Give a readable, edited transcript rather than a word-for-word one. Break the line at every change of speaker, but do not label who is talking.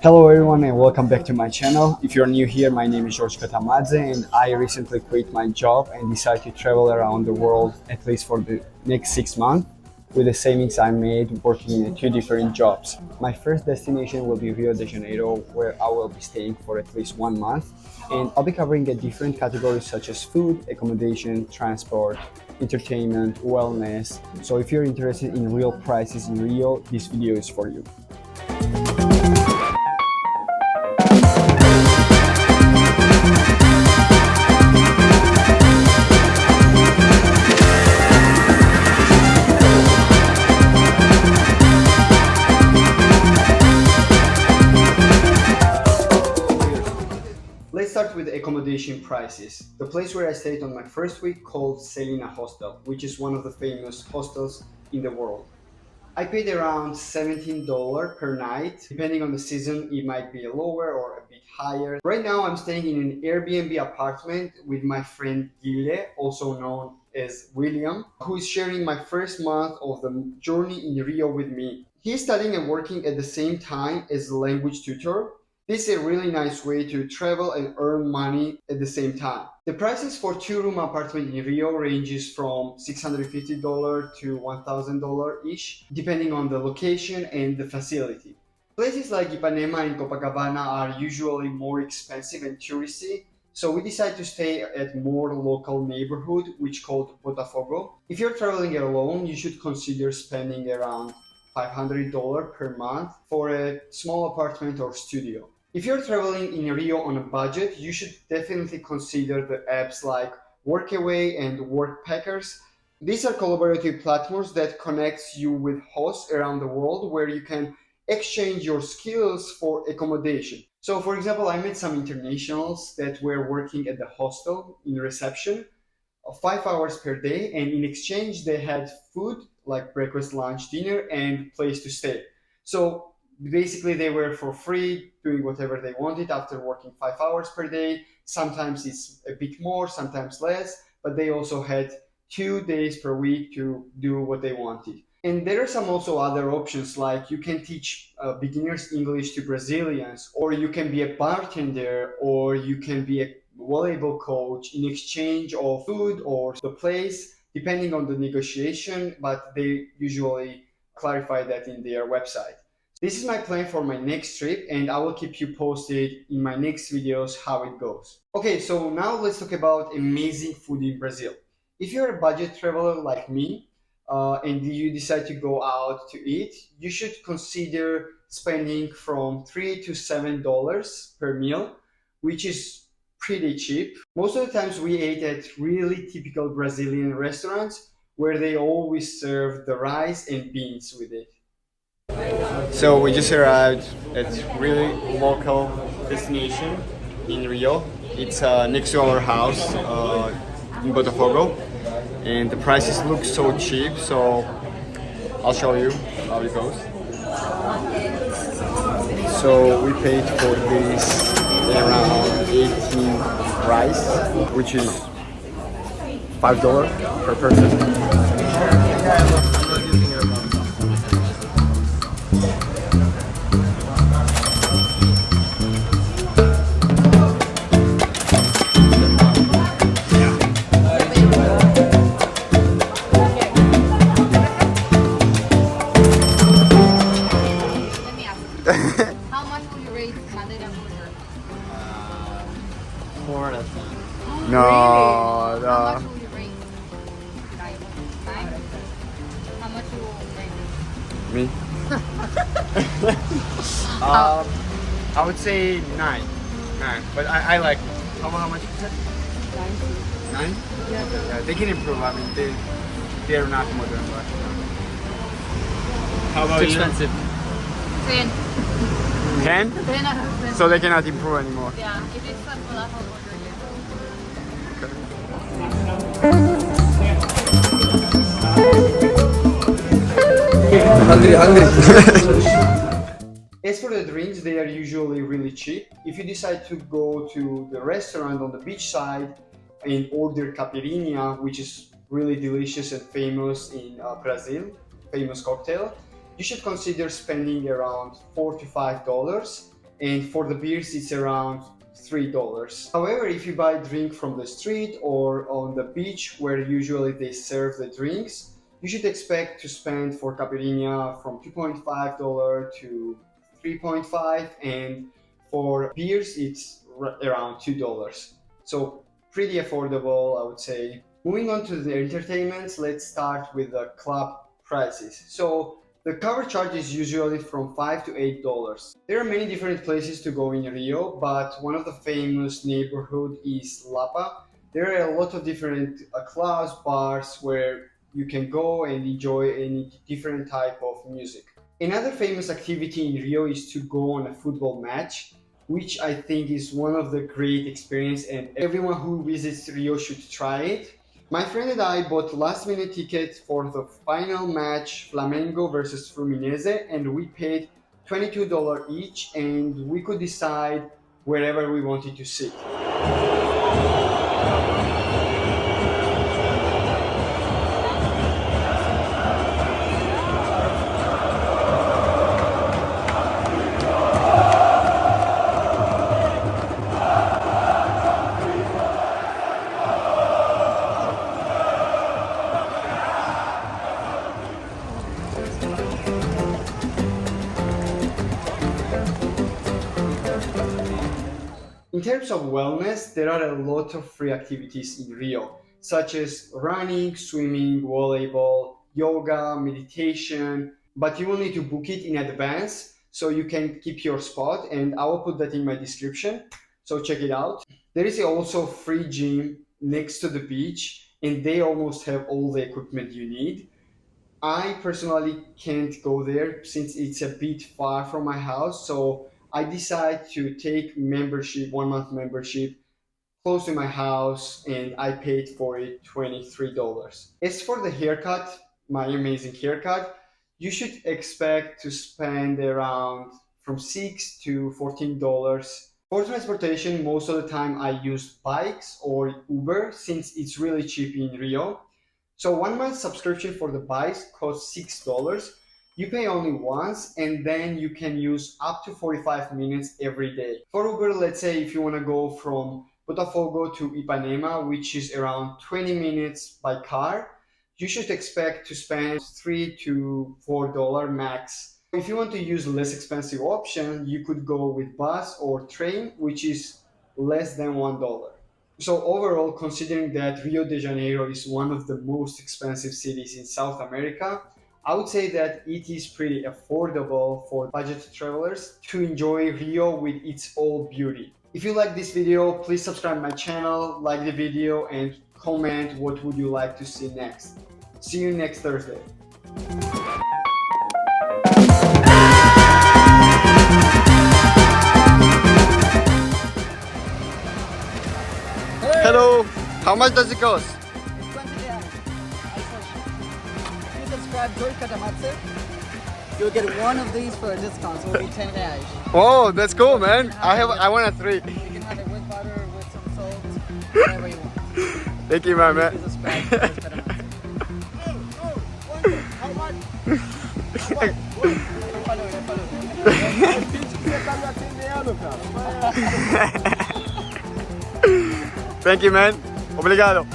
Hello everyone and welcome back to my channel. If you're new here, my name is George Katamadze and I recently quit my job and decided to travel around the world at least for the next 6 months with the savings I made working in two different jobs. My first destination will be Rio de Janeiro, where I will be staying for at least 1 month, and I'll be covering a different categories such as food, accommodation, transport, entertainment, wellness. So if you're interested in real prices in Rio, this video is for you. Let's start with accommodation prices. The place where I stayed on my first week called Selina Hostel, which is one of the famous hostels in the world. I paid around $17 per night. Depending on the season, it might be lower or a bit higher. Right now, I'm staying in an Airbnb apartment with my friend Gile, also known as William, who is sharing my first month of the journey in Rio with me. He's studying and working at the same time as a language tutor. This is a really nice way to travel and earn money at the same time. The prices for two-room apartment in Rio ranges from $650 to $1,000 each, depending on the location and the facility. Places like Ipanema and Copacabana are usually more expensive and touristy, so we decided to stay at more local neighborhood, which called Botafogo. If you're traveling alone, you should consider spending around $500 per month for a small apartment or studio. If you're traveling in Rio on a budget, you should definitely consider the apps like Workaway and Workpackers. These are collaborative platforms that connects you with hosts around the world where you can exchange your skills for accommodation. So for example, I met some internationals that were working at the hostel in reception 5 hours per day, and in exchange they had food like breakfast, lunch, dinner, and place to stay. So basically they were for free doing whatever they wanted after working 5 hours per day. Sometimes it's a bit more, sometimes less, but they also had 2 days per week to do what they wanted. And there are some also other options, like you can teach beginners English to Brazilians, or you can be a bartender, or you can be a volleyball coach in exchange of food or the place, depending on the negotiation, but they usually clarify that in their website. This is my plan for my next trip, and I will keep you posted in my next videos how it goes. Okay, so now let's talk about amazing food in Brazil. If you're a budget traveler like me, and you decide to go out to eat, you should consider spending from $3 to $7 per meal, which is pretty cheap. Most of the times we ate at really typical Brazilian restaurants where they always serve the rice and beans with it. So we just arrived at really local destination in Rio. It's next to our house in Botafogo, and the prices look so cheap. So I'll show you how it goes. So we paid for this around 18 rice, which is $5 per person.
How much will you rate Madeira burger?
4 out of 10.
No,
How
no.
much will you rate? 9. 9? How much will you rate?
Me? I would say 9. 9. But I like it. How much you said? 9? Yeah, they can improve. I mean, they're not modern, but how about
It's
you?
expensive.
10.
10?
10 out of 10.
So they cannot improve anymore.
Yeah, if it's a falafel burger, yeah. As for the drinks, they are usually really cheap. If you decide to go to the restaurant on the beach side and order caipirinha, which is really delicious and famous in Brazil, famous cocktail, you should consider spending around $4 to $5.
and for the beers it's around $3. However, if you buy a drink from the street or on the beach where usually they serve the drinks, you should expect to spend for caipirinha from $2.5 to $3.5, and for beers it's around $2. So pretty affordable, I would say. Moving on to the entertainments, let's start with the club prices. So the cover charge is usually from $5 to $8. There are many different places to go in Rio, but one of the famous neighborhood is Lapa. There are a lot of different clubs, bars where you can go and enjoy any different type of music. Another famous activity in Rio is to go on a football match, which I think is one of the great experience, and everyone who visits Rio should try it. My friend and I bought last minute tickets for the final match, Flamengo versus Fluminense, and we paid $22 each, and we could decide wherever we wanted to sit. In terms of wellness, there are a lot of free activities in Rio, such as running, swimming, volleyball, yoga, meditation, but you will need to book it in advance so you can keep your spot, and I will put that in my description, so check it out. There is also free gym next to the beach, and they almost have all the equipment you need. I personally can't go there since it's a bit far from my house, so I decided to take membership, 1 month membership, close to my house, and I paid for it $23. As for the haircut, my amazing haircut, you should expect to spend around from $6 to $14. For transportation, most of the time I use bikes or Uber since it's really cheap in Rio. So 1 month subscription for the bikes costs $6. You pay only once, and then you can use up to 45 minutes every day. For Uber, let's say if you want to go from Botafogo to Ipanema, which is around 20 minutes by car, you should expect to spend $3 to $4 max. If you want to use less expensive option, you could go with bus or train, which is less than $1. So overall, considering that Rio de Janeiro is one of the most expensive cities in South America, I would say that it is pretty affordable for budget travelers to enjoy Rio with its all beauty. If you like this video, please subscribe my channel, like the video, and comment what would you like to see next. See you next Thursday. Hello, how much does it cost?
20 reais. If you subscribe to Katamatsu, you'll get one of these for a discount, so it'll be 10 reais.
Oh, that's cool, man. I want a 3.
You can have it with butter, with some salt, whatever you want.
Thank you, my man.
If you subscribe to Katamatsu.
Thank you, man. Obrigado.